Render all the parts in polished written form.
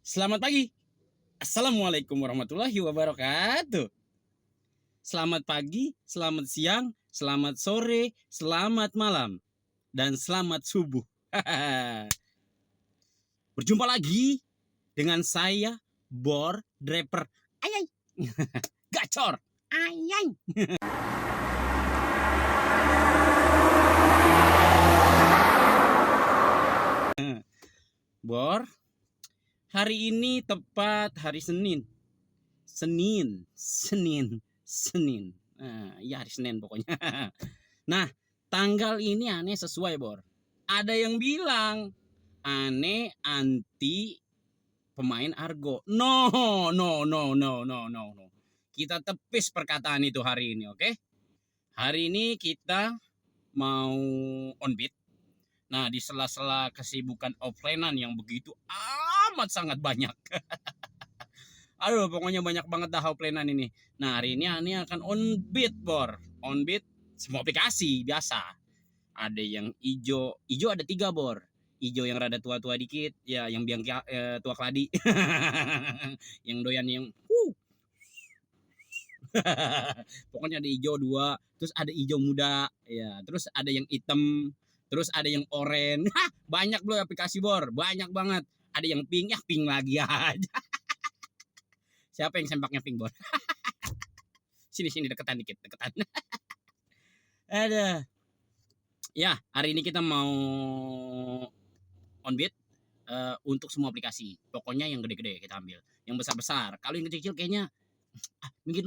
Selamat pagi. Assalamualaikum warahmatullahi wabarakatuh. Selamat pagi, selamat siang, selamat sore, selamat malam, dan selamat subuh. Berjumpa lagi dengan saya, Bor Draper. Ayai. Gacor. Ayai. Bor, hari ini tepat hari Senin. Senin. Ya hari Senin pokoknya. Nah, tanggal ini aneh sesuai, Bor. Ada yang bilang aneh anti pemain Argo. No. Kita tepis perkataan itu hari ini, oke? Hari ini kita mau on beat. Nah, di sela-sela kesibukan offline-an yang begitu amat sangat banyak. Aduh, pokoknya banyak banget dah offline-an ini. Nah, hari ini Ani akan on beat, Bor. On beat semua aplikasi biasa. Ada yang hijau ada 3, Bor. Hijau yang rada tua-tua dikit, ya yang biang tua keladi. Yang doyan yang pokoknya ada hijau 2, terus ada hijau muda, ya, terus ada yang hitam, terus ada yang oranye. Banyak loh aplikasi, Bor, banyak banget. Ada yang pink, ya pink lagi aja. Siapa yang sempaknya pink, Bor? Sini deketan dikit, deketan. Ada. Ya, hari ini kita mau on beat untuk semua aplikasi. Pokoknya yang gede-gede kita ambil. Yang besar-besar. Kalau yang kecil-kecil kayaknya minggir.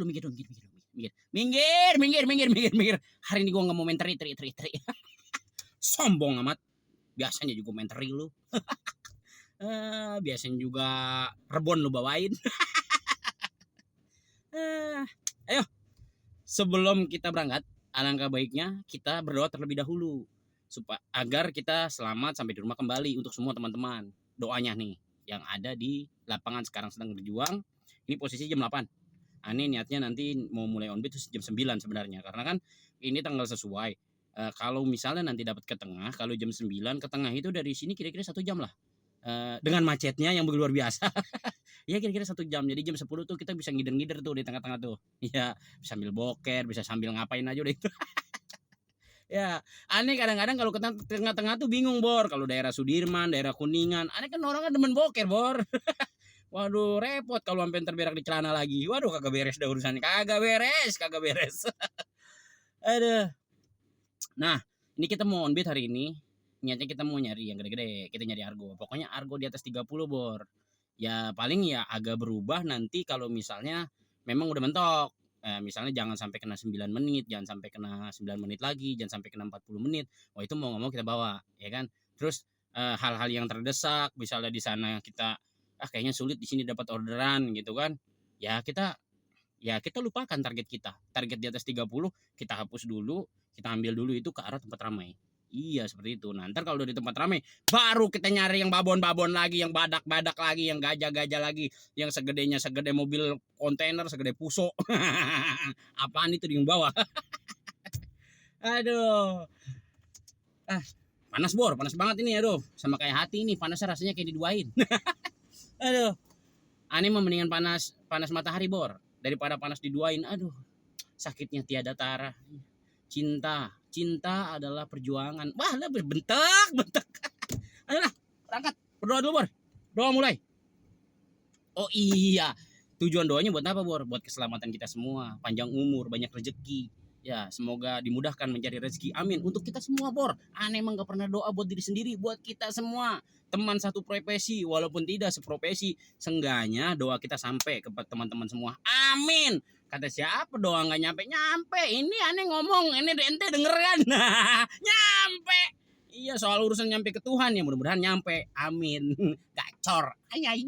Minggir. Hari ini gua nggak mau main teri. Sombong amat. Biasanya juga main teri lu. Biasanya juga rebon lu bawain. Ayo, sebelum kita berangkat, alangkah baiknya kita berdoa terlebih dahulu supaya agar kita selamat sampai di rumah kembali untuk semua teman-teman. Doanya nih yang ada di lapangan sekarang sedang berjuang. Ini posisi jam 8. Ani niatnya nanti mau mulai on beat itu jam 9 sebenarnya, karena kan ini tanggal sesuai. Kalau misalnya nanti dapat ke tengah, kalau jam 9 ke tengah itu dari sini kira-kira 1 jam lah. Dengan macetnya yang luar biasa. Ya kira-kira 1 jam. Jadi jam 10 tuh kita bisa ngider-ngider tuh di tengah-tengah tuh. Ya, bisa sambil boker, bisa sambil ngapain aja udah itu. Ya, aneh kadang-kadang kalau ke tengah-tengah tuh bingung, Bor. Kalau daerah Sudirman, daerah Kuningan, aneh kan orang kan demen boker, Bor. Waduh, repot kalau sampai terberak di celana lagi. Waduh, kagak beres dah urusannya. Kagak beres. Aduh. Nah, ini kita mau on beat hari ini. Niatnya kita mau nyari yang gede-gede. Kita nyari Argo. Pokoknya Argo di atas 30, Bor. Ya paling ya agak berubah nanti kalau misalnya memang udah mentok. Misalnya jangan sampai kena 9 menit, jangan sampai kena 9 menit lagi, jangan sampai kena 40 menit. Wah, itu mau nggak mau kita bawa, ya kan? Terus hal-hal yang terdesak, misalnya di sana kita kayaknya sulit di sini dapat orderan gitu kan. Ya kita lupakan target kita. Target di atas 30 kita hapus dulu, kita ambil dulu itu ke arah tempat ramai. Iya seperti itu. Nah, ntar kalau udah di tempat ramai, baru kita nyari yang babon-babon lagi, yang badak-badak lagi, yang gajah-gajah lagi, yang segede mobil kontainer, segede puso. Apaan itu di bawah? Aduh. Panas, Bor, panas banget ini, aduh. Sama kayak hati ini, panasnya rasanya kayak diduain. Aduh. Ani mendingan panas matahari, Bor, daripada panas diduain. Aduh. Sakitnya tiada tara. Cinta adalah perjuangan. Wah, lebih bentek. Ayolah, berangkat. Berdoa dulu, Bor. Doa mulai. Oh iya, tujuan doanya buat apa, Bor? Buat keselamatan kita semua, panjang umur, banyak rezeki. Ya, semoga dimudahkan mencari rezeki. Amin. Untuk kita semua, Bor. Aneh emang gak pernah doa buat diri sendiri, buat kita semua. Teman satu profesi, walaupun tidak seprofesi, seenggaknya doa kita sampai ke teman-teman semua. Amin. Kata siapa doa nggak nyampe? Ini aneh ngomong, ini ente denger kan? Nyampe. Iya, soal urusan nyampe ke Tuhan ya, mudah-mudahan nyampe. Amin. Gacor. Ayai.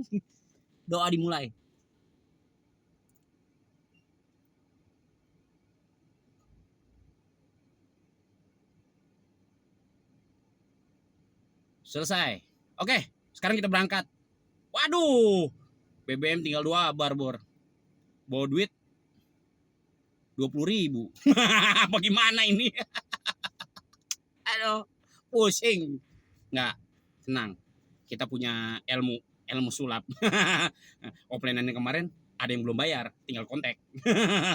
Doa dimulai. Selesai. Oke, sekarang kita berangkat. Waduh, BBM tinggal 2 bar, Bor. Bawa duit 20.000. Bagaimana ini? Aduh, pusing. Nggak, tenang. Kita punya ilmu. ilmu sulap. Offline-an kemarin ada yang belum bayar, tinggal kontak.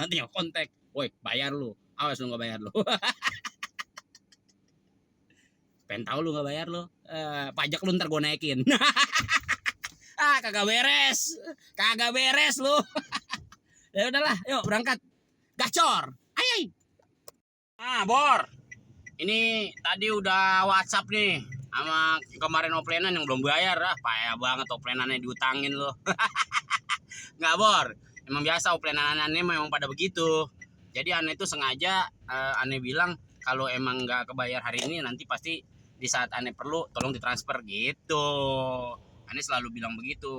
Tinggal kontak. Woi, bayar lu. Awas lu nggak bayar lu. Pengen tahu lu nggak bayar lu. Pajak lu ntar gue naikin. Kagak beres. Kagak beres lu. Ya udahlah, yuk berangkat. Gacor. Ayo. Bor. Ini tadi udah WhatsApp nih sama kemarin offline-an yang belum bayar. Payah banget offline-annya diutangin lo. Nggak, Bor. Emang biasa offline-annya memang pada begitu. Jadi aneh itu sengaja aneh bilang kalau emang nggak kebayar hari ini nanti pasti di saat aneh perlu tolong ditransfer gitu. Aneh selalu bilang begitu.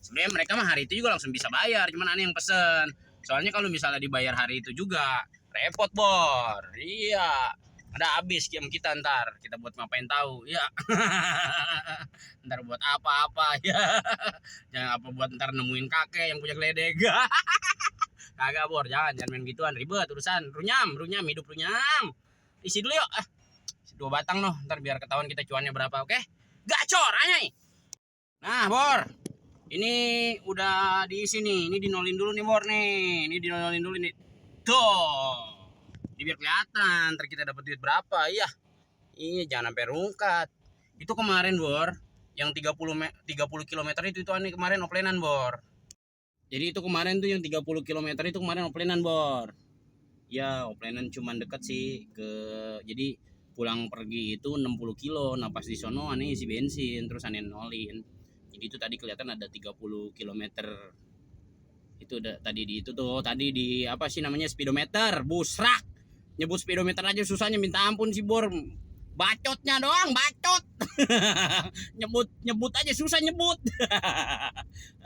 Sebenarnya mereka mah hari itu juga langsung bisa bayar, cuman aneh yang pesen. Soalnya kalau misalnya dibayar hari itu juga repot, Bor. Iya. Ada habis game kita ntar. Kita buat ngapain tahu. Ya. Ntar buat apa-apa ya. Jangan apa buat ntar nemuin kakek yang punya geledek. Kagak, Bor. Jangan main gituan, ribet urusan. Runyam, hidup runyam. Isi dulu yuk. 2 batang noh, ntar biar ketahuan kita cuannya berapa, oke? Gacor, anjay. Nah, Bor. Ini udah diisi nih. Ini dinolin dulu nih, Bor nih. Ini dinolin dulu nih. Tuh. Ini biar kelihatan ntar kita dapat duit berapa. Iya, jangan sampai rungkat. Itu kemarin, Bor, yang 30 km itu aneh kemarin offline-an, Bor. Jadi itu kemarin tuh yang 30 km itu kemarin offline-an, Bor. Ya, offline-an cuman deket sih jadi pulang pergi itu 60 kilo. Nah, pas di sono aneh isi bensin terus aneh nolin. Jadi itu tadi kelihatan ada 30 km. Itu udah tadi di itu tuh, tadi di apa sih namanya, speedometer, busrak. Nyebut speedometer aja susahnya minta ampun sih, Bor. Bacotnya doang, bacot. nyebut aja susah nyebut.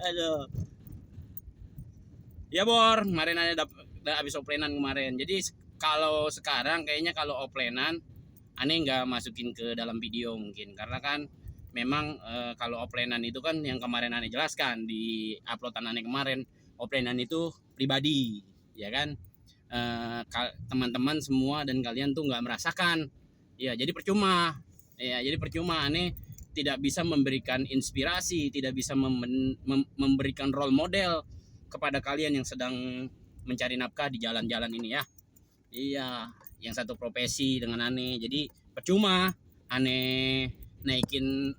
Aduh. Ya, Bor, kemarin ada habis offline-an kemarin. Jadi kalau sekarang kayaknya kalau offline-an aneh nggak masukin ke dalam video mungkin karena kan memang kalau offline-an itu kan yang kemarin aneh jelaskan di uploadan aneh kemarin, offline-an itu pribadi, ya kan? Teman-teman semua dan kalian tuh nggak merasakan. Ya, jadi percuma. Ya, jadi percuma aneh tidak bisa memberikan inspirasi, tidak bisa memberikan role model kepada kalian yang sedang mencari nafkah di jalan-jalan ini ya. Iya, yang satu profesi dengan aneh. Jadi percuma aneh naikin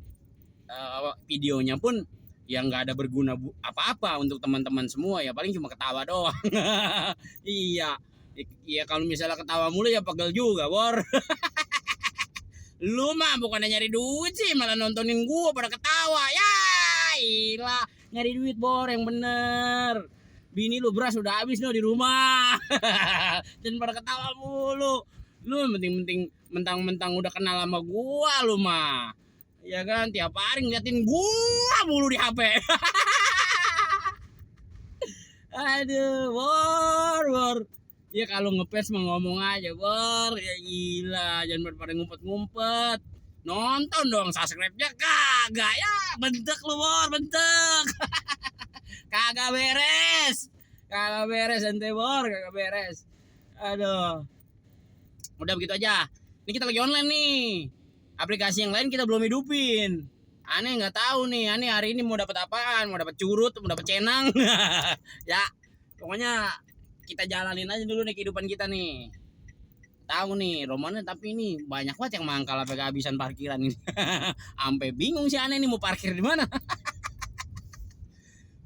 videonya pun yang nggak ada berguna apa-apa untuk teman-teman semua, ya paling cuma ketawa doang. Iya kalau misalnya ketawa mulu ya pegel juga, Bor. Lu mah bukan nyari duit sih, malah nontonin gua pada ketawa. Ya ilah, nyari duit, Bor, yang bener. Bini lu beras udah habis no di rumah. Dan pada ketawa mulu. Lu penting-penting mentang-mentang udah kenal sama gua lu mah. Ya kan, tiap hari ngeliatin gua mulu di HP. Aduh, Bor. Ya kalau ngepes mah ngomong aja, Bor. Ya gila, jangan pada ngumpet-ngumpet. Nonton dong, subscribe-nya kagak. Ya, bentek lu, Bor, bentek. Kagak beres ente, Bor, kagak beres. Aduh. Udah begitu aja. Ini kita lagi online nih. Aplikasi yang lain kita belum hidupin. Aneh nggak tahu nih, aneh hari ini mau dapat apaan? Mau dapat curut, mau dapat cenang. Ya, pokoknya kita jalanin aja dulu nih kehidupan kita nih. Tahu nih, romannya tapi ini banyak banget yang mangkal sampai kehabisan parkiran ini. Sampai bingung sih aneh nih mau parkir di mana.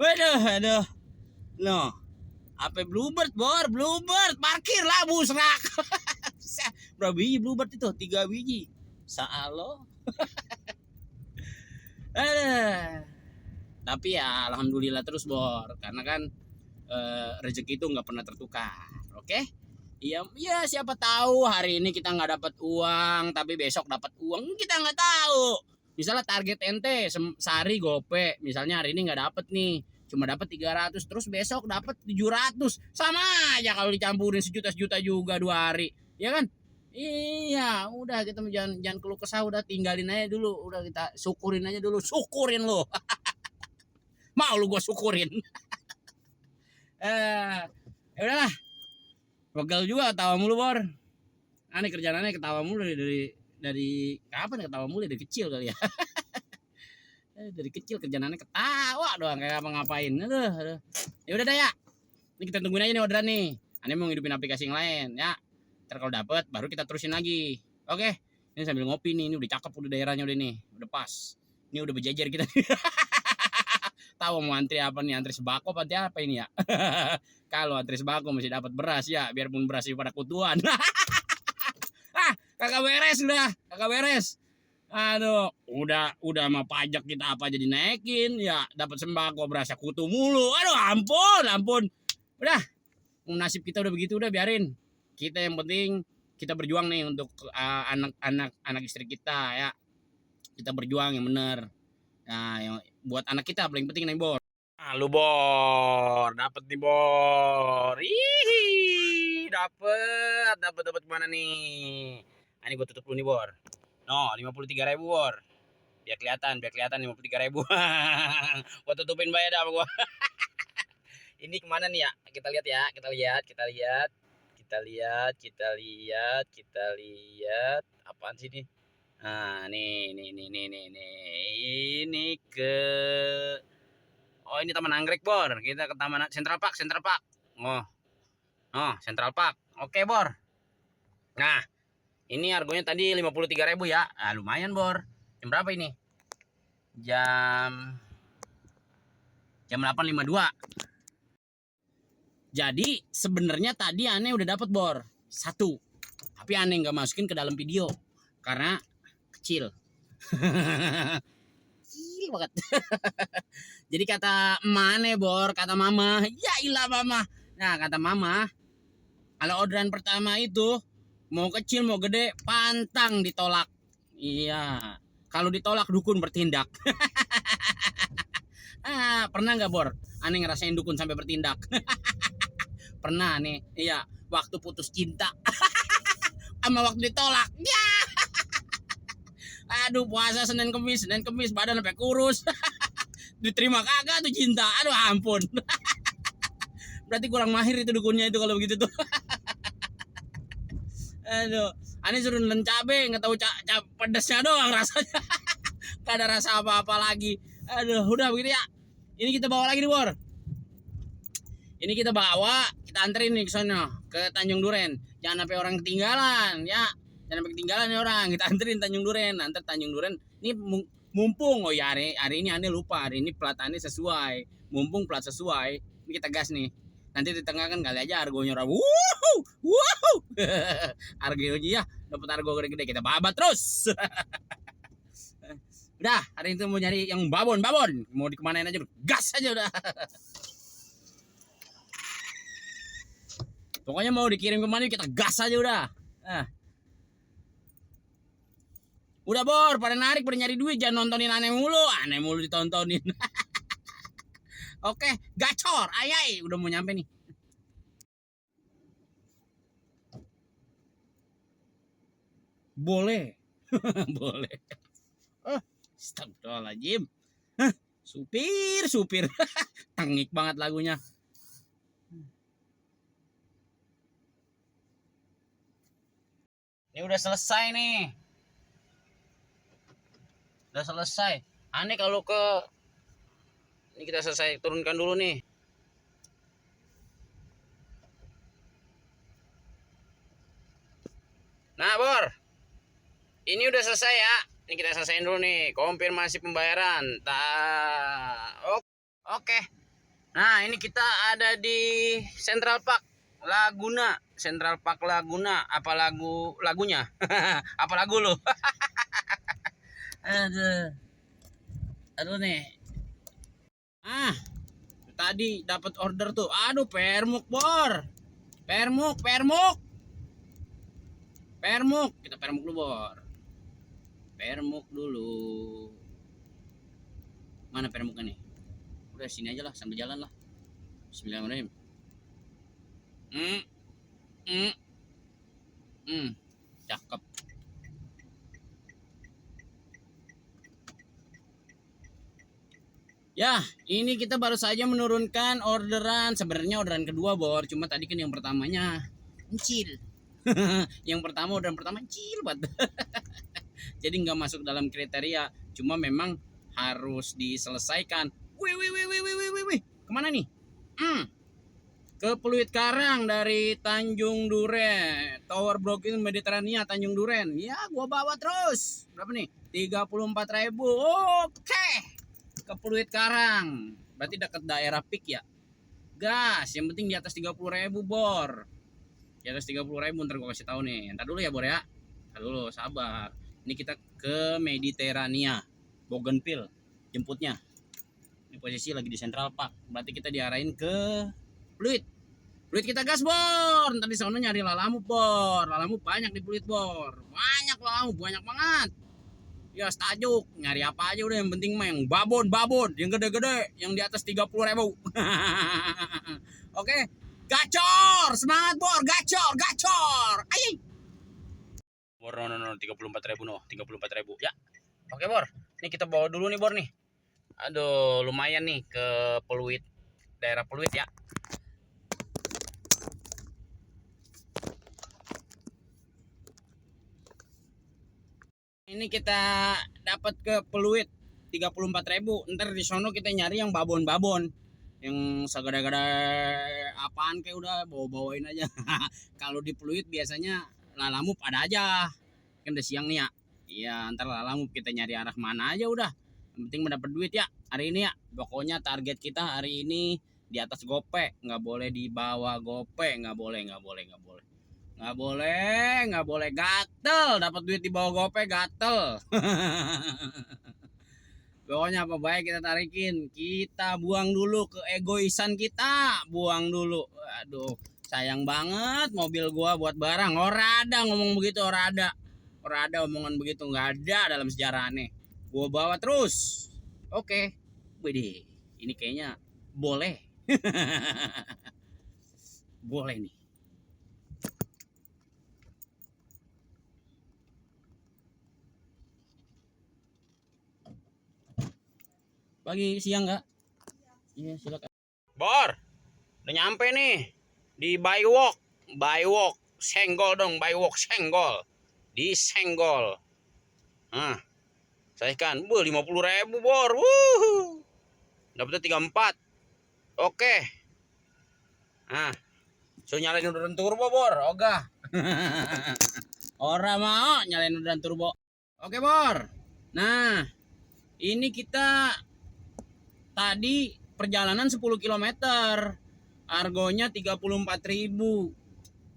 Aduh. No. Apa Bluebird, Bor? Bluebird, parkir lah busrak. Berapa biji Bluebird itu? 3 biji. Saalo. Tapi ya alhamdulillah terus, Bor, karena kan rezeki itu nggak pernah tertukar, oke? Iya, siapa tahu hari ini kita nggak dapat uang, tapi besok dapat uang, kita nggak tahu. Misalnya target ente sehari gope, misalnya hari ini nggak dapat nih, cuma dapat 300, terus besok dapat 700, sama aja kalau dicampurin sejuta juga 2 hari, ya kan? Iya, udah kita jangan keluh kesah, udah tinggalin aja dulu, udah kita syukurin aja dulu, syukurin lo. Mau lu gua syukurin. Ya udahlah. Pegel juga ketawa mulu, Bor. Aneh kerjaannya ketawa mulu dari kapan ketawa mulu, dari kecil kali ya. Dari kecil kerjaannya ketawa doang kayak apa-ngapain. Aduh. Ya udah dah ya. Ini kita tungguin aja nih orderan nih. Aneh mau ngidupin aplikasi yang lain ya. Ntar kalau dapet baru kita terusin lagi. Oke. Ini sambil ngopi nih. Ini udah cakep udah daerahnya udah nih. Udah pas. Ini udah berjejer kita. Tahu mau antri apa nih? Antri sembako apa ini ya? Kalau antri sembako masih dapat beras ya, biarpun beras pada kutuan. Kagak beres udah, kagak beres. Aduh, udah sama pajak kita apa jadi naikin ya, dapat sembako berasa kutu mulu. Aduh, ampun. Udah, nasib kita udah begitu, udah biarin. Kita yang penting kita berjuang nih untuk anak istri kita ya. Kita berjuang yang bener. Nah, yang buat anak kita paling penting nih, Bor. Ah, lu Bor, dapat nih Bor. Ih, dapat mana nih? Nah, ini gue tutup dulu nih, Bor. No, 53.000, Bor. Biar kelihatan 53.000. Gua tutupin bayar dah sama gua. Ini kemana nih ya? Kita lihat ya, kita lihat. Apaan sih nih? Nah, nih. Ini ke ini Taman Anggrek, Bor. Kita ke Taman Central Park. Oh, Central Park. Oke, Bor. Nah, ini harganya tadi 53.000 ya. Ah, lumayan, Bor. Jam berapa ini? Jam 8.52. Jadi sebenarnya tadi aneh udah dapat, Bor. 1. Tapi aneh nggak masukin ke dalam video karena kecil. Kecil banget. Jadi kata mana, Bor? Kata mama, ya ilah mama. Nah, kata mama, kalau orderan pertama itu mau kecil mau gede pantang ditolak. Iya. Kalau ditolak dukun bertindak. Pernah nggak, Bor? Aneh ngerasain dukun sampai bertindak. Pernah nih. Iya, waktu putus cinta. Sama waktu ditolak. Ya. Aduh, puasa Senin Kemis badan sampai kurus. Diterima kagak tuh cinta. Aduh, ampun. Berarti kurang mahir itu dukunnya itu kalau begitu tuh. Aduh, aneh suruh nelen cabe, nggak tahu pedesnya doang rasanya. Gak ada rasa apa-apa lagi. Aduh, udah begitu ya. Ini kita bawa lagi nih, Bor. Ini kita bawa, kita anterin nih ke sana, ke Tanjung Duren. Jangan sampai orang ketinggalan, ya. Jangan sampai ketinggalan nih orang. Kita anterin Tanjung Duren. Antar Tanjung Duren. Ini mumpung, oh ya hari ini aneh lupa. Hari ini plat aneh sesuai. Mumpung plat sesuai, ini kita gas nih. Nanti di tengah kan kali aja argonya orang. Wow. Argonya ya, dapat argo gede-gede kita babat terus. Udah, hari itu mau nyari yang babon. Mau dikemanain aja, gas aja udah. Pokoknya mau dikirim kemana kita gas aja udah. Udah, Bor, pada narik, pada nyari duit, jangan nontonin aneh mulu ditontonin. Oke, gacor, ayai, udah mau nyampe nih. Boleh. Boleh. Astagfirullahaladzim. Supir. Tengik banget lagunya. Ini udah selesai nih. Udah selesai. Aneh kalau ini kita selesai turunkan dulu nih. Nah, Bor. Ini udah selesai ya. Ini kita selesaiin dulu nih. Konfirmasi pembayaran. Oke. Nah, ini kita ada di Central Park Laguna. Apa lagunya? Apa lagu lu? Aduh nih. Tadi dapat order tuh. Aduh, permuk, Bor. Permuk. Kita permuk dulu, Bor. Permuk dulu. Mana permuknya nih? Udah sini aja lah, sambil jalan lah. Bismillahirrahmanirrahim. Cakep. Ya, ini kita baru saja menurunkan orderan. Sebenarnya orderan kedua, Bor. Cuma tadi kan yang pertamanya kecil. orderan pertama kecil banget. Jadi nggak masuk dalam kriteria. Cuma memang harus diselesaikan. Wih. Kemana nih? Ke Pluit Karang dari Tanjung Duren, Tower Broken Mediterania Tanjung Duren. Ya, gua bawa terus. Berapa nih? 34.000. Oke. Ke Pluit Karang. Berarti dekat daerah Pik ya. Gas, yang penting di atas 30.000, Bor. Di atas 30.000 ntar gua kasih tahu nih. Ntar dulu ya, Bor ya. Ntar dulu, sabar. Ini kita ke Mediterania. Bougainville jemputnya. Ini posisi lagi di Central Park. Berarti kita diarahin ke Pluit. Pluit kita gas, Bor. Ntar di sana nyari lalamu, Bor. Lalamu banyak di Pluit, Bor. Banyak lalamu, banyak banget. Ya tajuk, nyari apa aja udah, yang penting mah yang babon, yang gede-gede, yang di atas 30.000. Oke, gacor, semangat, Bor, gacor. Ayo. Bor, no, 34.000 no, 34.000 ya. Oke, Bor. Ini kita bawa dulu nih, Bor nih. Aduh, lumayan nih ke Pluit, daerah Pluit ya. Ini kita dapat ke Pluit 34.000. Ntar di sono kita nyari yang babon, yang segede-gede apaan kayak udah bawa-bawain aja. Kalau di Pluit biasanya lalamup ada aja. Kan udah siang nih ya. Iya, ntar lalamup kita nyari arah mana aja udah. Yang penting mendapat duit ya hari ini ya. Pokoknya target kita hari ini di atas gope, nggak boleh di bawah gope, nggak boleh. Nggak boleh gatel, dapat duit di bawah gope gatel. Pokoknya apa baik kita tarikin, kita buang dulu ke egoisan kita, buang dulu. Aduh, sayang banget mobil gua buat barang. Ora ada ngomong begitu, ora ada omongan begitu, nggak ada dalam sejarah aneh. Gua bawa terus. Oke, Widih, ini kayaknya boleh. Boleh nih. Pagi siang nggak? Iya silakan. Bor, udah nyampe nih di Bywalk, senggol dong, Bywalk senggol, di senggol. Nah, saya kan, 50.000, Bor, dapetnya 34. Oke, nah, so nyalain udan turbo, Bor, ogah. Ora mau nyalain udan turbo. Oke, Bor. Nah, ini kita tadi perjalanan 10 km, argonya 34.000.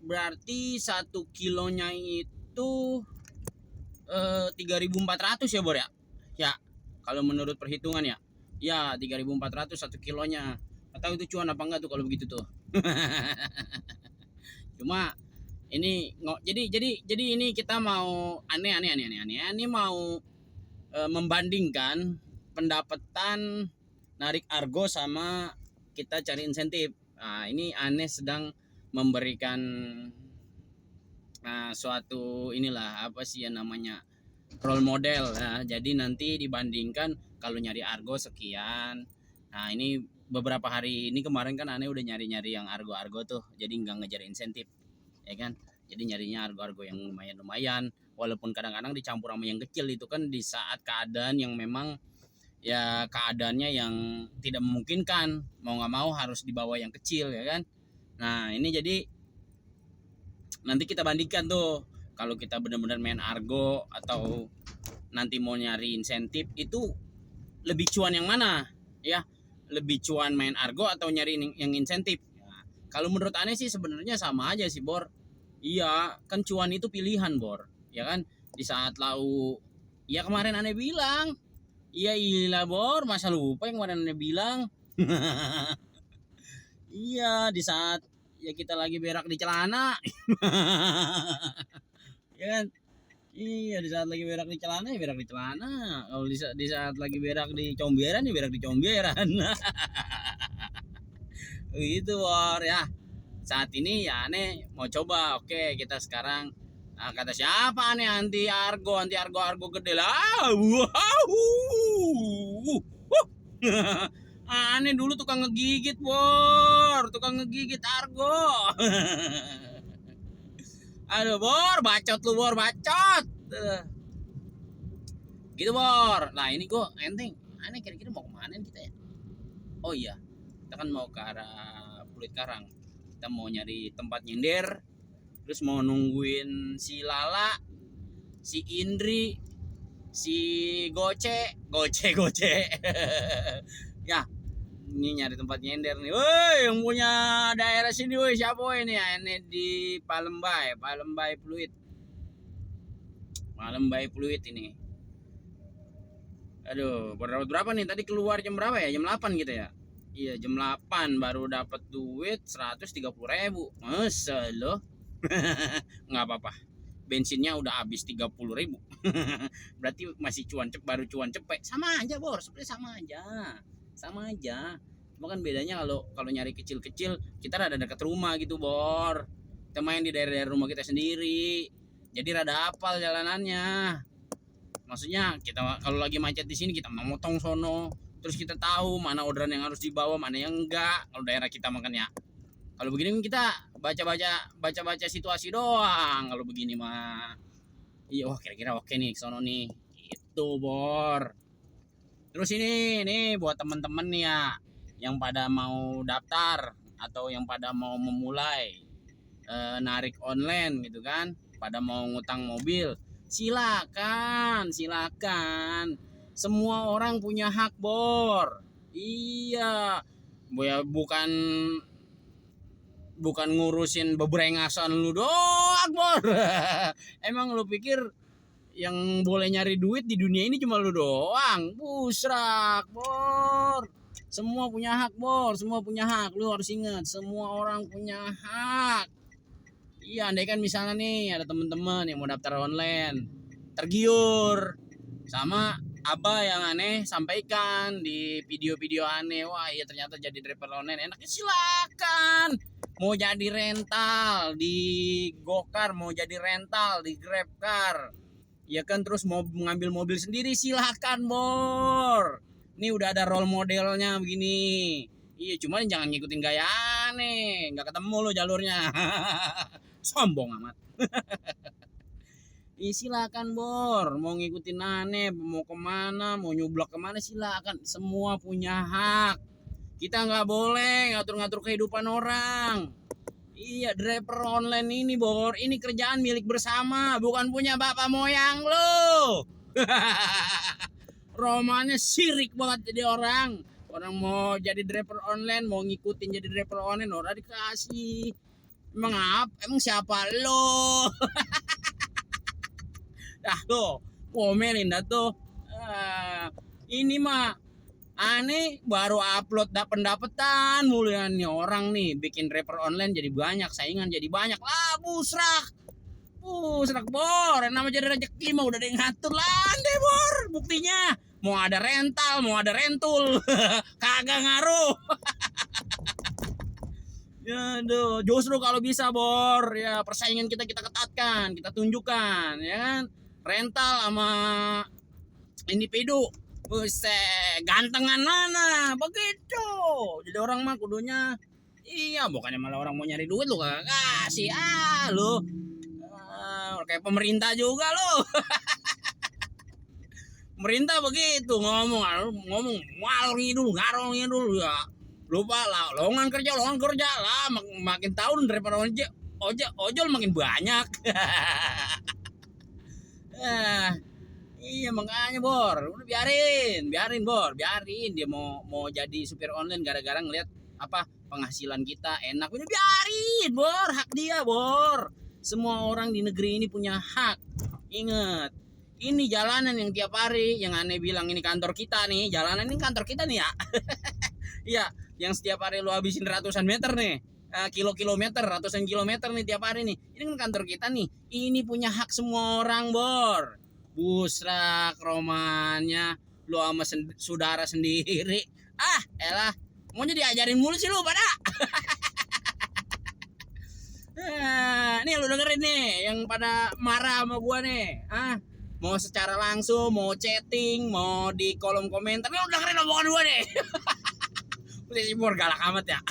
Berarti 1 kilonya itu 3.400 ya, Bor ya. Ya, kalau menurut perhitungan ya. Ya, 3.400 1 kilonya. Atau itu cuan apa enggak tuh kalau begitu tuh. Cuma ini jadi ini kita mau aneh mau membandingkan pendapatan narik argo sama kita cari insentif. Nah, ini aneh sedang memberikan suatu inilah apa sih ya namanya role model. Nah, jadi nanti dibandingkan kalau nyari argo sekian. Nah, ini beberapa hari ini kemarin kan aneh udah nyari-nyari yang argo tuh, jadi nggak ngejar insentif, ya kan? Jadi nyarinya argo yang lumayan, walaupun kadang-kadang dicampur sama yang kecil itu kan di saat keadaan yang memang ya keadaannya yang tidak memungkinkan, mau nggak mau harus dibawa yang kecil, ya kan. Nah, ini jadi nanti kita bandingkan tuh, kalau kita benar-benar main argo atau nanti mau nyari insentif, itu lebih cuan yang mana ya, lebih cuan main argo atau nyari yang insentif. Nah, kalau menurut aneh sih sebenarnya sama aja sih, Bor. Iya kan, cuan itu pilihan, Bor, ya kan. Di saat lau ya kemarin aneh bilang, iya Bor, masa lupa yang kemarin aneh bilang. Iya, di saat ya kita lagi berak di celana. Ya kan. Iya, di saat lagi berak di celana ya berak di celana. Kalau di saat lagi berak di comberan ya berak di comberan. Gitu, Bor ya. Saat ini ya aneh mau coba. Oke, kita sekarang kata siapa nih anti argo gede lah. Wow. Aneh dulu tukang ngegigit, Bor, tukang ngegigit argo. Aduh, Bor, bacot lu, Bor, bacot. Gitu, Bor. Nah, ini gua enteng. Aneh kira-kira mau kemana kita ya? Oh iya, kita kan mau ke arah Pluit Karang. Kita mau nyari tempat nyender, terus mau nungguin si Lala, si Indri, si Goce. Ya, ini nyari tempat nyender nih. Woi, yang punya daerah sini, woi siapa ini ya? Ini di Palembay Pluit. Palembay Pluit ini. Aduh, berapa nih? Tadi keluar jam berapa ya? Jam 8 gitu ya? Iya, jam 8 baru dapat duit 130.000. Masa lo? Nggak apa-apa. Bensinnya udah habis 30.000. Berarti masih baru cuan cepet. Sama aja, Bor. Sebenarnya sama aja. Cuma kan bedanya kalau nyari kecil-kecil, kita rada dekat rumah gitu, Bor. Kita main di daerah rumah kita sendiri. Jadi rada hafal jalanannya. Maksudnya kita kalau lagi macet di sini kita memotong sono, terus kita tahu mana orderan yang harus dibawa, mana yang enggak. Kalau daerah kita makan ya. Kalau begini kita baca situasi doang. Kalau begini mah, iya, wah kira-kira oke nih sono nih. Itu, Bor. Terus ini nih buat temen-temen nih ya, yang pada mau daftar atau yang pada mau memulai narik online gitu kan, pada mau ngutang mobil. Silakan. Semua orang punya hak, Bor. Iya. Bukan ngurusin bebrengasan lu doang, Bor. Emang lu pikir yang boleh nyari duit di dunia ini cuma lu doang? Busrak, Bor. Semua punya hak, Bor. Semua punya hak. Lu harus ingat, semua orang punya hak. Iya, andai kan misalnya nih ada teman-teman yang mau daftar online, tergiur sama Abah yang aneh sampaikan di video-video aneh, wah iya ternyata jadi driver online enaknya, silakan. Mau jadi rental di Gokar, mau jadi rental di Grabcar, ya kan, terus mau mengambil mobil sendiri, silakan, Bor. Ini udah ada role modelnya begini. Iya, cuman jangan ngikutin gaya aneh, nggak ketemu lo jalurnya. Sombong amat. Silakan, Bor. Mau ngikutin aneh, mau kemana, mau nyublak kemana, silakan. Semua punya hak. Kita nggak boleh ngatur-ngatur kehidupan orang. Iya, driver online ini, Bor, ini kerjaan milik bersama, bukan punya bapak moyang lo. Romannya sirik banget jadi orang. Orang mau jadi driver online, mau ngikutin jadi driver online, orang dikasih. Emang apa? Emang siapa lo? Dah tuh, komelin dah tuh. Ini mah aneh baru upload pendapetan mulian nih orang nih, bikin driver online jadi banyak, saingan jadi banyak lah, busrak, Bor. Nama jadi rezeki mah udah ada yang ngatur lah deh, Bor. Buktinya mau ada rental, mau ada rentul, kagak ngaruh. Ya, justru kalau bisa, Bor, ya persaingan kita ketatkan, kita tunjukkan, ya kan, rental sama individu. Buset, gantengan mana begitu. Jadi orang mah kudunya, iya, bukannya malah orang mau nyari duit lu kagak kasih, lu kayak pemerintah juga lu. Pemerintah begitu ngomong ngalor ngidul ya. Lupa lah, lowongan kerja lah, makin tahun daripada ojol makin banyak. Iya makanya, Bor, udah biarin Bor, biarin dia mau jadi supir online gara-gara ngeliat apa penghasilan kita enak, udah biarin, Bor, hak dia, Bor. Semua orang di negeri ini punya hak. Ingat, ini jalanan yang tiap hari yang aneh bilang ini kantor kita nih, jalanan ini kantor kita nih ya. Iya, yang setiap hari lu habisin ratusan meter nih, kilometer, ratusan kilometer nih tiap hari nih. Ini kan kantor kita nih. Ini punya hak semua orang, Bor. Busrak romannya lu sama saudara sendiri. Elah, mau jadi ajarin mulu sih lu pada. Nih lu dengerin nih yang pada marah sama gua nih. Mau secara langsung, mau chatting, mau di kolom komentar, lu dengerin omongan gua nih. Si Bor galak amat ya.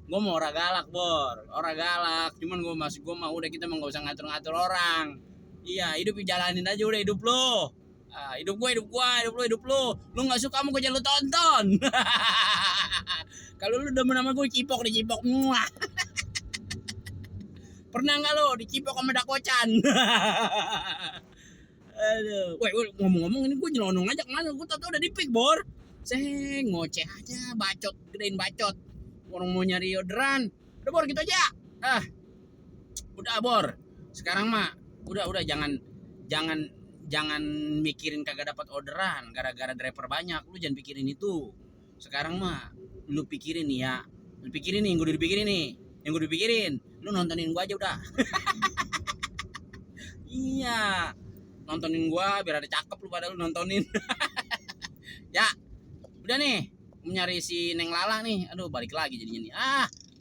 Gue mau orang galak, Bor, orang galak. Cuman gue mah udah, kita mah nggak usah ngatur-ngatur orang. Iya, hidup dijalanin aja udah hidup lo. Hidup gua, hidup lu. Lu nggak suka mau gue jangan lu tonton. Kalau lu demen sama gue cipok dicipok. Muah. Pernah nggak lo dicipok sama dakocan? Aduh, woi ngomong-ngomong ini gue nyelonong aja kemana? Gue tau udah di pick bor. Ngoceh aja, bacot, gedein bacot. Orang mau nyari orderan, udah bor gitu aja. Udah bor. Sekarang mah, udah jangan mikirin kagak dapat orderan gara-gara driver banyak. Lu jangan pikirin itu. Sekarang mah, lu pikirin nih ya. Lu pikirin nih, gue udah dipikirin nih. Yang gue dipikirin, lu nontonin gue aja udah. Iya. Nontonin gua biar ada cakep lu pada lu nontonin. Ya udah nih nyari si Neng Lala nih, aduh balik lagi jadinya nih,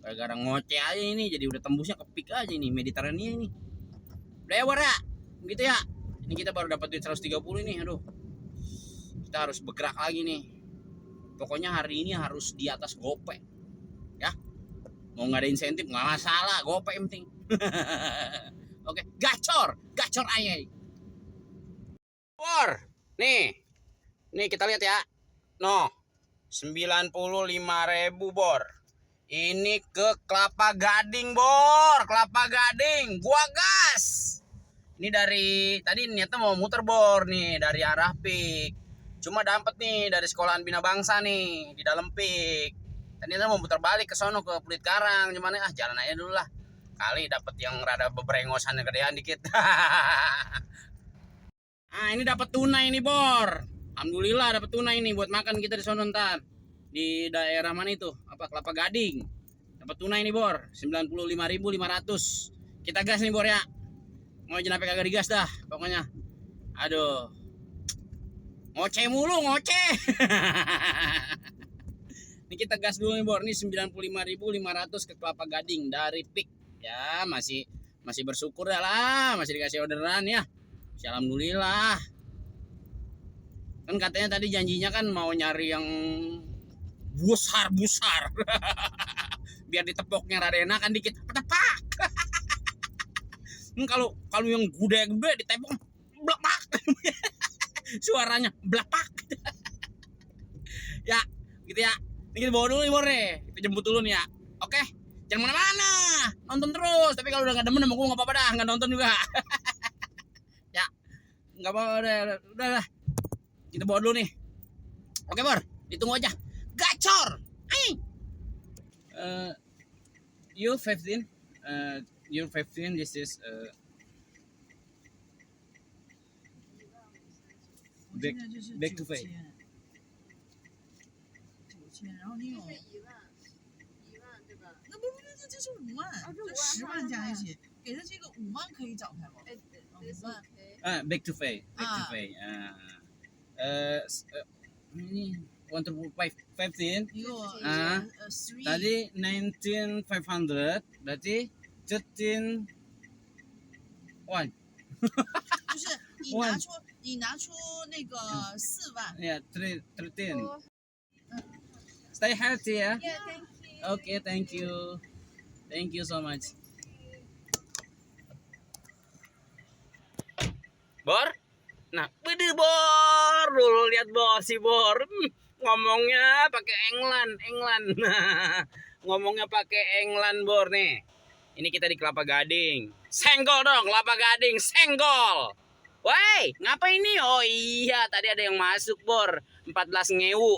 gara-gara ngoceh aja ini jadi udah tembusnya ke pik aja ini Mediterania ini. Udah ya bor ya gitu ya, ini kita baru dapat duit 130 ini, aduh kita harus bergerak lagi nih, pokoknya hari ini harus di atas gope ya, mau nggak ada insentif nggak masalah, gope yang penting. Oke, gacor ayai. Bor, nih kita lihat ya, 95.000 bor. Ini ke Kelapa Gading bor, Kelapa Gading, gua gas. Ini dari tadi niatnya mau muter bor nih dari arah Pik. Cuma dapat nih dari sekolahan Bina Bangsa nih di dalam Pik. Tadi niatnya mau muter balik ke sono ke Pluit Karang, cuman jalan aja dulu lah. Kali dapat yang rada bebrengosan yang gedean dikit. Ini dapat tunai nih bor. Alhamdulillah dapat tunai nih buat makan kita di sono ntar. Di daerah mana itu? Kelapa Gading. Dapat tunai nih bor, 95.500. Kita gas nih bor ya. Mau jenapnya kagak digas dah pokoknya. Aduh. Ngoceh mulu, ngoceh. Ini kita gas dulu nih bor. Ini 95.500 ke Kelapa Gading dari Pik. Ya, masih bersyukur ya lah, masih dikasih orderan ya. Alhamdulillah. Kan katanya tadi janjinya kan mau nyari yang besar. Biar ditepoknya rada enakan dikit. Tepak. Kalau yang gede ditepok blepak. Suaranya blepak. Ya, gitu ya. Ini kita bawa dulu nih bor nih. Kita jemput dulu nih ya. Oke. Jangan mana-mana. Nonton terus. Tapi kalau udah gak demen sama gue gak apa-apa dah. Gak nonton juga. Nggak apa udah lah, kita bawa dulu nih. Oke bor, ditunggu aja. Gacor. You 15, this is back to pay. 然后你有1万对吧？那不这是5万，这10万加一起，给他这个5万可以找开吗？5万。Back to pay. Ini 15. 你给我tadi 19,500 berarti 13 1. 就是你拿出那个4万。Yeah, 13. Stay healthy ya. Yeah, thank you. Okay, thank you. Thank you so much. Bor? Nah, bede bor. Dulu lihat bor si bor. Ngomongnya pakai England. Ngomongnya pakai England bor nih. Ini kita di Kelapa Gading. Senggol dong, Kelapa Gading, senggol. Woi, ngapain nih? Oh iya, tadi ada yang masuk bor, 14 ngewu.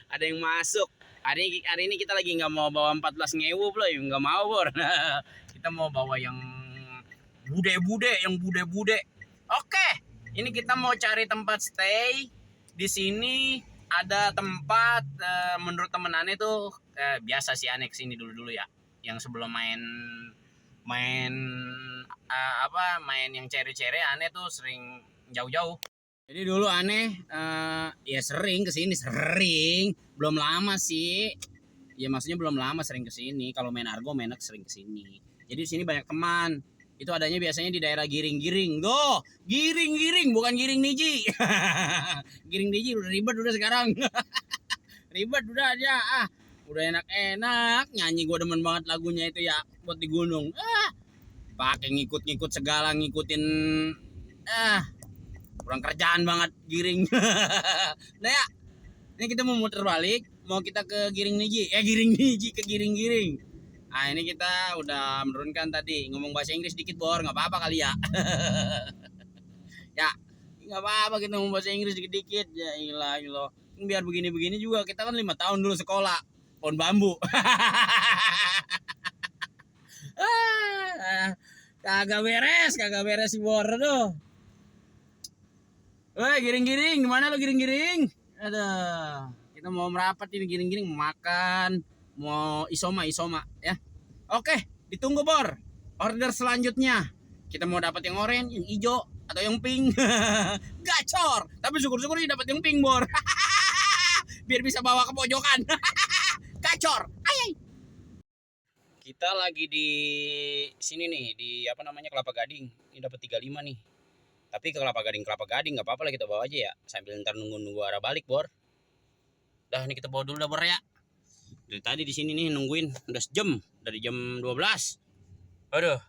Ada yang masuk. Hari ini kita lagi nggak mau bawa 14 ngewu bro, nggak mau bor. Kita mau bawa yang bude. Oke, ini kita mau cari tempat stay. Di sini ada tempat menurut temen Ane tuh biasa sih Ane kesini dulu ya. Yang sebelum main yang cere-cere Ane tuh sering jauh-jauh. Jadi dulu Ane ya sering kesini, belum lama sih. Ya maksudnya belum lama sering kesini. Kalau main argo mainnya sering kesini. Jadi di sini banyak teman. Itu adanya biasanya di daerah Giring. Tuh, Giring bukan Giring Niji. Giring Niji udah ribet udah sekarang. Ribet udah aja. Udah enak-enak nyanyi, gue demen banget lagunya itu ya buat di gunung. Pakai ngikut segala, ngikutin kurang kerjaan banget giring. Nah ya, ini kita mau muter balik, mau kita ke Giring Niji, Giring Niji ke Giring-Giring. Nah ini kita udah menurunkan tadi, ngomong bahasa Inggris dikit Bor, nggak apa-apa kali ya. Ya, nggak apa-apa kita ngomong bahasa Inggris dikit-dikit, ya ilah. Biar begini-begini juga, kita kan 5 tahun dulu sekolah, pohon bambu. Kagak beres si Bor tuh. Woi Giring-Giring, gimana lo Giring-Giring? Aduh, kita mau merapat ini Giring-Giring, mau makan, mau isoma ya. Oke, ditunggu Bor. Order selanjutnya, kita mau dapat yang oranye, yang hijau, atau yang pink. Gacor, tapi syukur-syukur dapat yang pink Bor. Biar bisa bawa ke pojokan. Gacor, ayy. Kita lagi di sini nih, di apa namanya Kelapa Gading. Ini dapat 35 nih. Tapi ke Kelapa Gading nggak apa-apa lah, kita bawa aja ya. Sambil ntar nunggu arah balik Bor. Dah ini kita bawa dulu dah Bor ya. Dari tadi di sini nih nungguin udah sejam, dari jam 12. Aduh.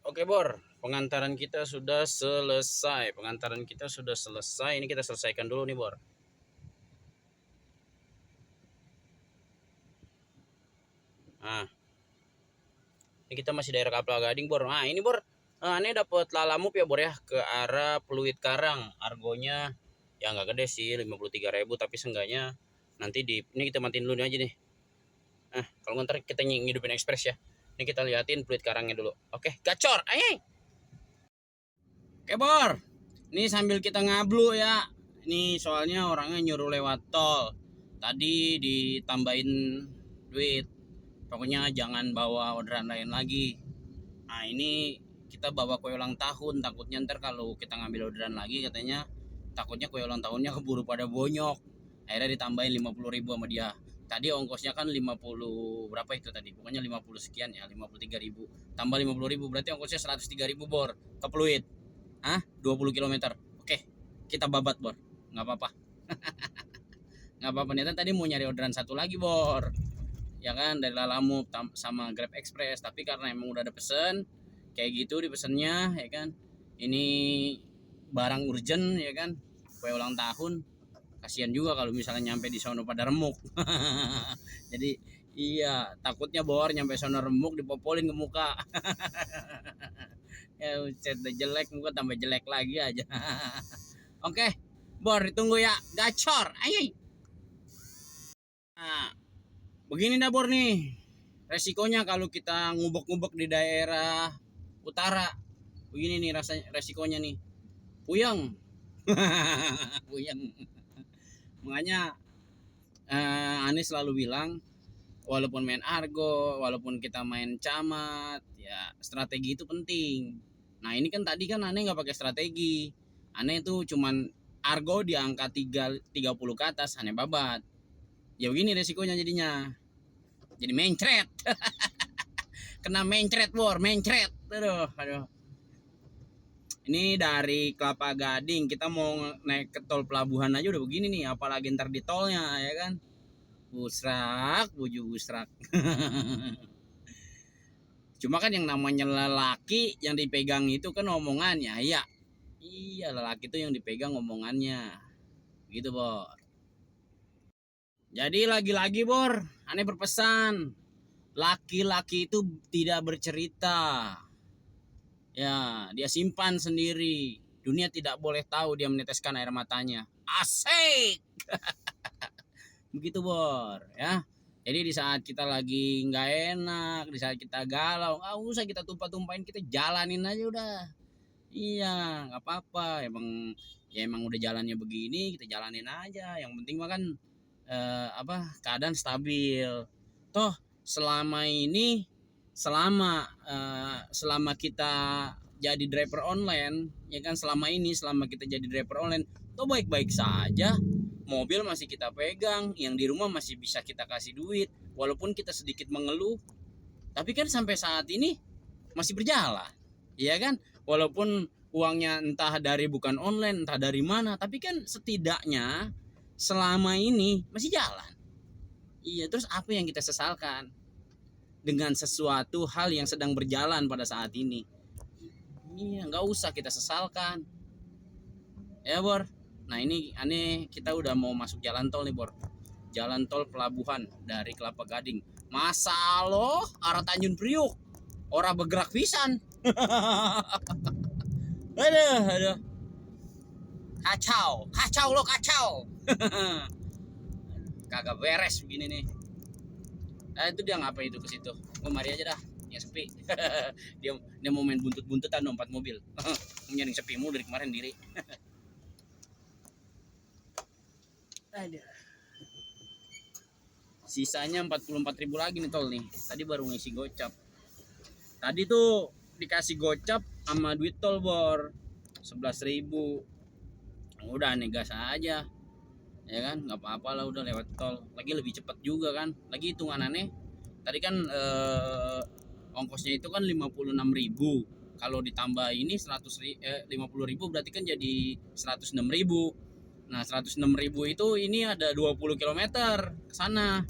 Oke Bor, pengantaran kita sudah selesai. Ini kita selesaikan dulu nih Bor. Nah. Ini kita masih daerah Kelapa Gading Bor. Nah, ini Bor. Nah, ini dapat lalamove ya Bor ya, ke arah Pluit Karang. Argonya ya nggak gede sih, 53.000, tapi seenggaknya nanti ini kita matiin dulu aja nih. Nah, kalau ntar kita ngidupin ekspres ya. Ini kita liatin Pluit Karangnya dulu. Oke, gacor. Ayo. Oke Bor. Ini sambil kita ngablu ya. Ini soalnya orangnya nyuruh lewat tol. Tadi ditambahin duit. Pokoknya jangan bawa orderan lain lagi. Nah, ini kita bawa kue ulang tahun, takutnya ntar kalau kita ngambil orderan lagi katanya takutnya kue ulang tahunnya keburu pada bonyok. Akhirnya ditambahin 50.000 sama dia. Tadi ongkosnya kan 50 berapa itu tadi? Pokoknya 50 sekian ya, 53.000. Tambah 50.000 berarti ongkosnya 103.000 Bor ke Pluit. 20 km. Oke, kita babat Bor. Nggak apa-apa. Nggak apa-apa, ternyata tadi mau nyari orderan satu lagi Bor. Ya kan, dari Lalamove sama Grab Express, tapi karena emang udah ada pesen kayak gitu dipesennya ya kan, ini barang urgent ya kan, kue ulang tahun, kasihan juga kalau misalnya nyampe di sono pada remuk. Jadi iya, takutnya Bor nyampe sono remuk dipopolin ke muka. Ya ucet jelek, muka tambah jelek lagi aja. Oke Bor, ditunggu ya, gacor. Ayo. Nah, begini dah Bor nih, resikonya kalau kita ngubek-ngubek di daerah utara. Begini nih resikonya nih, puyeng. Puyeng. Makanya Anies selalu bilang, walaupun main argo, walaupun kita main camat, ya strategi itu penting. Nah ini kan tadi kan aneh nggak pakai strategi, aneh itu cuman argo di angka 30 ke atas, aneh babat. Ya begini resikonya jadinya, jadi mencret. Kena mencret Bor, mencret. Aduh. Ini dari Kelapa Gading kita mau naik ke tol pelabuhan aja udah begini nih, apalagi ntar di tolnya ya kan. Busrak. Cuma kan yang namanya lelaki yang dipegang itu kan omongannya ya. Iya, lelaki itu yang dipegang omongannya. Gitu Bor. Jadi lagi-lagi Bor, aneh berpesan, laki-laki itu tidak bercerita. Ya, dia simpan sendiri. Dunia tidak boleh tahu dia meneteskan air matanya. Asik. Begitu Bor ya. Jadi di saat kita lagi nggak enak, di saat kita galau, nggak usah kita tumpah-tumpahin, kita jalanin aja udah. Iya, nggak apa-apa. Emang udah jalannya begini, kita jalanin aja. Yang penting mah kan keadaan stabil. Toh selama ini, selama kita jadi driver online ya kan, selama kita jadi driver online toh baik-baik saja, mobil masih kita pegang, yang di rumah masih bisa kita kasih duit, walaupun kita sedikit mengeluh, tapi kan sampai saat ini masih berjalan ya kan, walaupun uangnya entah dari bukan online, entah dari mana, tapi kan setidaknya selama ini masih jalan. Iya, terus apa yang kita sesalkan dengan sesuatu hal yang sedang berjalan pada saat ini? Iya, nggak usah kita sesalkan. Ya Bor. Nah ini aneh, kita udah mau masuk jalan tol nih Bor. Jalan tol pelabuhan dari Kelapa Gading. Masa lo arah Tanjung Priuk, ora bergerak pisan. Aduh. Kacau lo kacau. Kagak beres begini nih. Nah itu dia ngapain itu ke situ? Oh mari aja dah, yang sepi. dia mau main buntut-buntutan 4 mobil. Nyari sepi mulu dari kemarin diri. Aduh. Sisanya 44.000 lagi nih tol nih. Tadi baru ngisi gocap. Tadi tuh dikasih gocap sama duit tol Bor 11.000. Udah nih gas aja. Ya kan, nggak apa-apa lah udah lewat tol. Lagi lebih cepat juga kan. Lagi hitunganannya tadi kan ongkosnya itu kan 56.000. Kalau ditambah ini 50.000 berarti kan jadi 106.000. Nah 106.000 itu ini ada 20 km ke sana.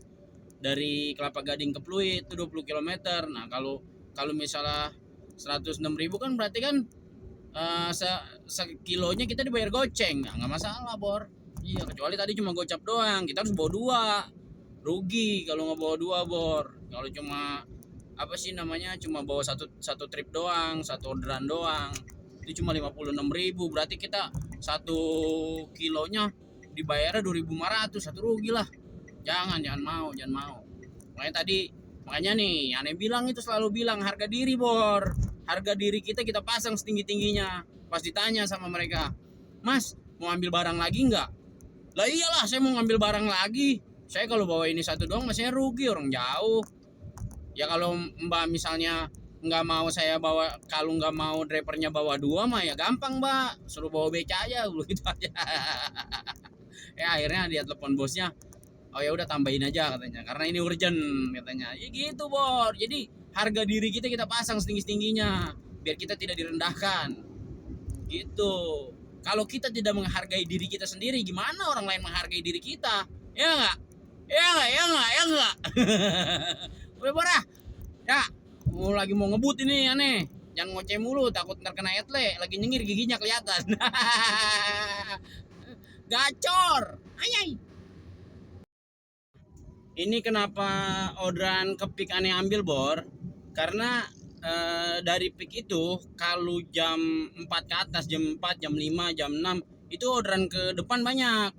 Dari Kelapa Gading ke Pluit itu 20 km. Nah kalau misalnya 106.000 kan berarti kan sekilonya kita dibayar goceng. Nah, nggak masalah Bor. Iya kecuali tadi cuma gocap doang, kita harus bawa 2. Rugi kalau nggak bawa 2 Bor. Kalau cuma apa sih namanya, cuma bawa satu trip doang, satu orderan doang, itu cuma 56.000. Berarti kita 1 kilonya dibayarnya 2.500. Satu rugi lah. Jangan mau. Makanya nih aneh bilang, itu selalu bilang harga diri Bor. Harga diri kita pasang setinggi-tingginya. Pas ditanya sama mereka, Mas mau ambil barang lagi nggak? Lah iyalah saya mau ngambil barang lagi. Saya kalau bawa ini satu doang masih rugi, orang jauh. Ya kalau Mbak misalnya nggak mau saya bawa, kalau nggak mau drivernya bawa 2 mah ya gampang Mbak, suruh bawa beca aja gitu aja. Akhirnya dia telepon bosnya, oh ya udah tambahin aja katanya, karena ini urgent katanya. Ya gitu Bor. Jadi harga diri kita pasang setinggi-tingginya biar kita tidak direndahkan. Gitu. Kalau kita tidak menghargai diri kita sendiri, gimana orang lain menghargai diri kita? Ya enggak? Ya enggak? Udah Bor ah. Ya, lagi mau ngebut ini aneh. Jangan ngoceh mulu, takut ntar kena etle. Lagi nyengir giginya kelihatan. Gacor. Ayai. Ini kenapa orderan ke Pik aneh ambil Bor? Karena dari Pik itu kalau jam 4 ke atas, jam 4, jam 5, jam 6 itu orderan ke depan banyak.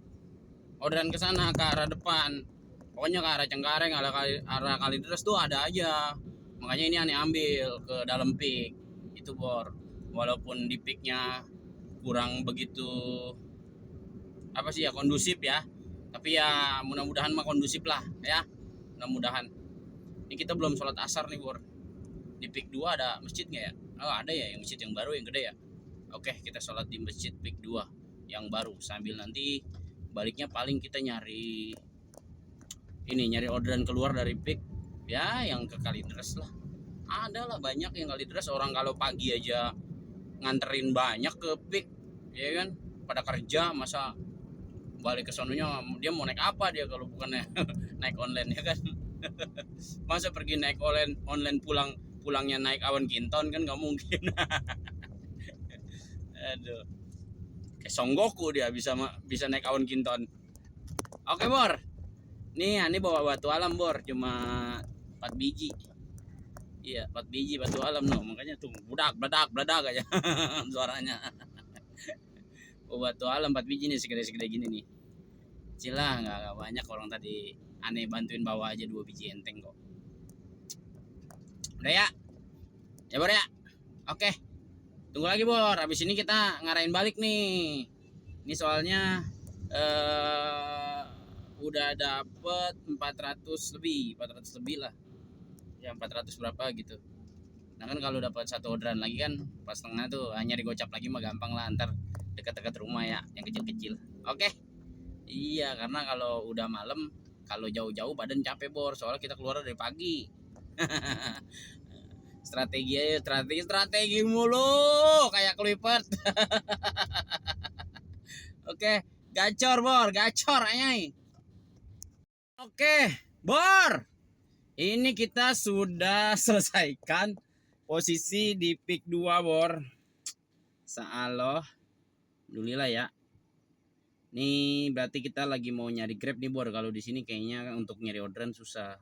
Orderan ke sana ke arah depan. Pokoknya ke arah Cengkareng, arah Kalideres tuh ada aja. Makanya ini aneh ambil ke dalam Pik. Itu Bor. Walaupun di Piknya kurang begitu apa sih ya, kondusif ya. Tapi ya mudah-mudahan mah kondusif lah ya. Mudah-mudahan. Ini kita belum sholat asar nih Bor. Di Pik 2 ada masjid nggak ya? Oh ada ya, yang masjid yang baru yang gede ya. Oke kita sholat di masjid Pik 2 yang baru. Sambil nanti baliknya paling kita nyari orderan keluar dari Pik ya, yang ke Kalideres lah. Ada lah banyak yang Kalideres. Orang kalau pagi aja nganterin banyak ke Pik ya kan, pada kerja. Masa balik ke sononya dia mau naik apa dia kalau bukan naik online ya kan. Masa pergi naik online pulangnya naik awan kinton kan nggak mungkin. Aduh, kayak Songgoku dia bisa naik awan kinton. Oke Bor, nih ini bawa batu alam Bor, cuma 4 biji. Iya 4 biji batu alam no, makanya tuh bledak aja suaranya. Bawa batu alam 4 biji nih, segede gini nih. Cilah nggak banyak, orang tadi aneh bantuin bawa aja 2 biji enteng kok. Udah ya Bor ya. Oke, tunggu lagi Bor. Habis ini kita ngarahin balik nih. Ini soalnya udah dapet 400 lebih lah. Ya 400 berapa gitu. Nah kan kalau dapat satu orderan lagi kan pas tengah tuh hanya digocap lagi mah gampang lah, ntar dekat-dekat rumah ya, yang kecil-kecil. Oke. Iya, karena kalau udah malam, kalau jauh-jauh badan capek Bor, soalnya kita keluar dari pagi. Strategi mulu kayak kelipet. Oke, gacor Bor, gacor ayai. Oke, Bor. Ini kita sudah selesaikan posisi di Pik 2 Bor. Sa'aloh. Alhamdulillah ya. Nih berarti kita lagi mau nyari Grab nih Bor. Kalau di sini kayaknya untuk nyari orderan susah.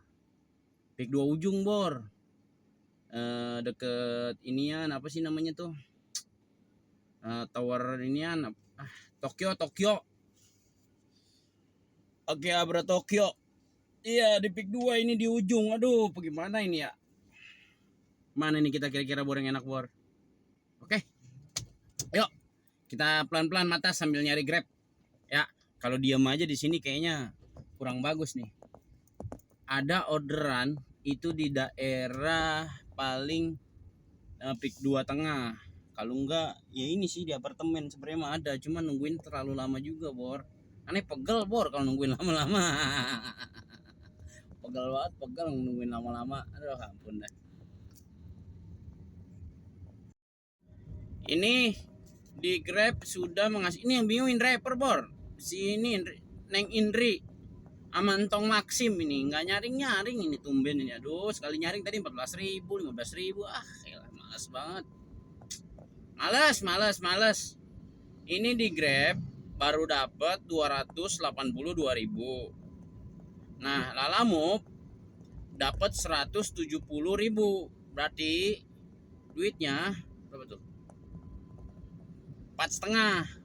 Pik 2 ujung Bor. Deket inian apa sih namanya tuh? Tower inian Tokyo. Oke, Abra Tokyo. Iya, di Pik 2 ini di ujung. Aduh, bagaimana ini ya? Mana nih kita kira-kira Bor yang enak Bor? Oke. Yuk. Kita pelan-pelan mata sambil nyari Grab. Ya, kalau diam aja di sini kayaknya kurang bagus nih. Ada orderan itu di daerah paling Pik 2 tengah. Kalau enggak ya ini sih di apartemen sebenarnya mah ada, cuma nungguin terlalu lama juga Bor. Aneh pegel Bor kalau nungguin lama-lama. Pegel nungguin lama-lama. Aduh ampun dah. Ini di Grab sudah mengasih, ini yang bingungin driver Bor. Si ini Neng Indri Amantong Maxim ini nggak nyaring ini tumben ini. Aduh, sekali nyaring tadi 14.000, 15.000. Elah, males banget. Males. Ini di Grab baru dapat 282.000. Nah, Lalamove dapat 170.000. Berarti duitnya berapa tuh? 4,5.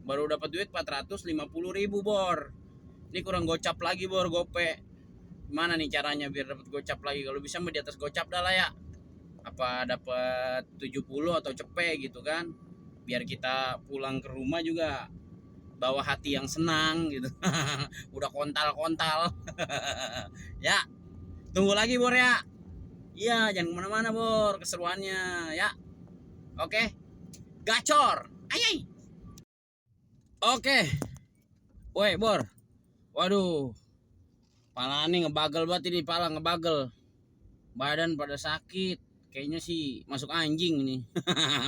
Baru dapat duit 450.000 Bor. Ini kurang gocap lagi Bor, gope. Gimana nih caranya biar dapat gocap lagi? Kalau bisa di atas gocap dah lah ya. Apa dapat 70 atau cepet gitu kan? Biar kita pulang ke rumah juga bawa hati yang senang gitu. Udah kontal. Ya, tunggu lagi Bor ya. Iya, jangan kemana-mana Bor, keseruannya ya. Oke, gacor. Ayai. Oke. Woi Bor. Waduh. Pala nih ngebagel banget ini, pala ngebagel. Badan pada sakit. Kayaknya sih masuk anjing nih.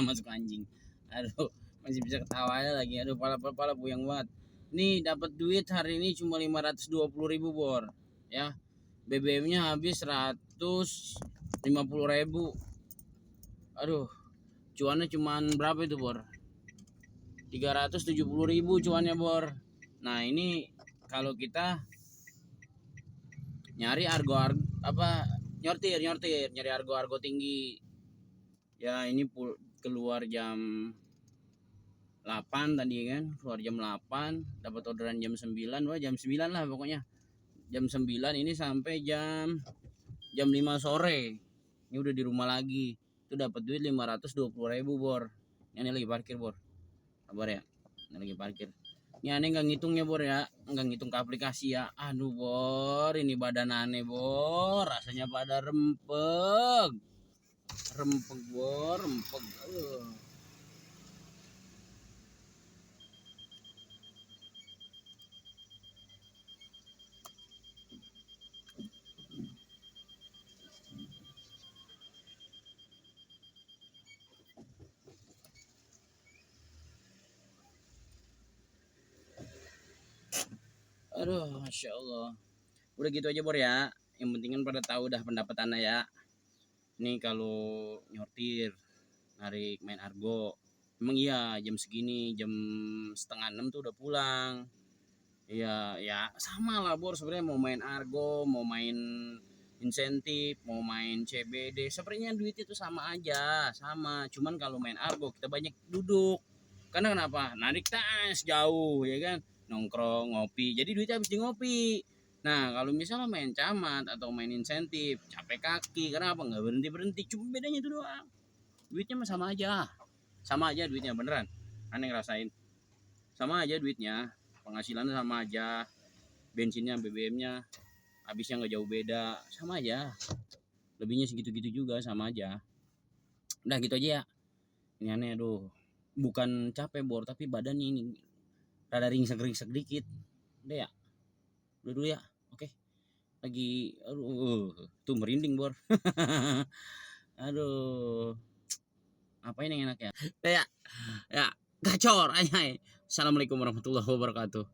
Masuk anjing. Aduh, masih bisa ketawa aja lagi. Aduh, pala puyeng banget. Nih dapat duit hari ini cuma 520.000 Bor. Ya. BBM-nya habis 150.000. Aduh. Cuannya cuman berapa itu Bor? 370.000 cuannya Bor. Nah, ini kalau kita nyari nyortir nyari argo tinggi ya. Ini keluar jam 8 tadi kan, keluar jam 8, dapat orderan jam 9. Wah, jam 9 lah pokoknya. Jam 9 ini sampai jam 5 sore. Ini udah di rumah lagi. Itu dapat duit 520.000 Bor. Ini lagi parkir Bor. Sabar ya. Ini lagi parkir. Ini aneh nggak ngitungnya Bor ya, nggak ngitung ke aplikasi ya. Aduh Bor, ini badan aneh Bor, rasanya pada rempeg Bor, rempeg. Aduh, masya Allah. Udah gitu aja Bor ya. Yang penting kan pada tahu dah pendapatannya ya. Nih kalau nyortir, narik main argo, emang iya jam segini, jam setengah 6 tuh udah pulang. Iya, ya sama lah Bor, sebenarnya mau main argo, mau main insentif, mau main CBD, sebenarnya duit itu sama aja, sama. Cuman kalau main argo kita banyak duduk. Karena kenapa? Narik tas jauh ya kan, nongkrong, ngopi. Jadi duitnya habis di ngopi. Nah, kalau misalnya main camat atau main insentif, capek kaki. Kenapa nggak berhenti? Cuma bedanya itu doang. Duitnya mah sama aja. Sama aja duitnya beneran. Aneh ngerasain. Sama aja duitnya. Penghasilannya sama aja. Bensinnya, BBM-nya habisnya nggak jauh beda. Sama aja. Lebihnya segitu-gitu juga, sama aja. Udah gitu aja ya. Ini aneh, aduh. Bukan capek Bor, tapi badannya ini rada ringsek dikit. Udah ya. Udah dulu ya. Oke. Lagi tuh merinding Bor. Aduh. Apain yang enak ya? Ya. Gacor. Assalamualaikum warahmatullahi wabarakatuh.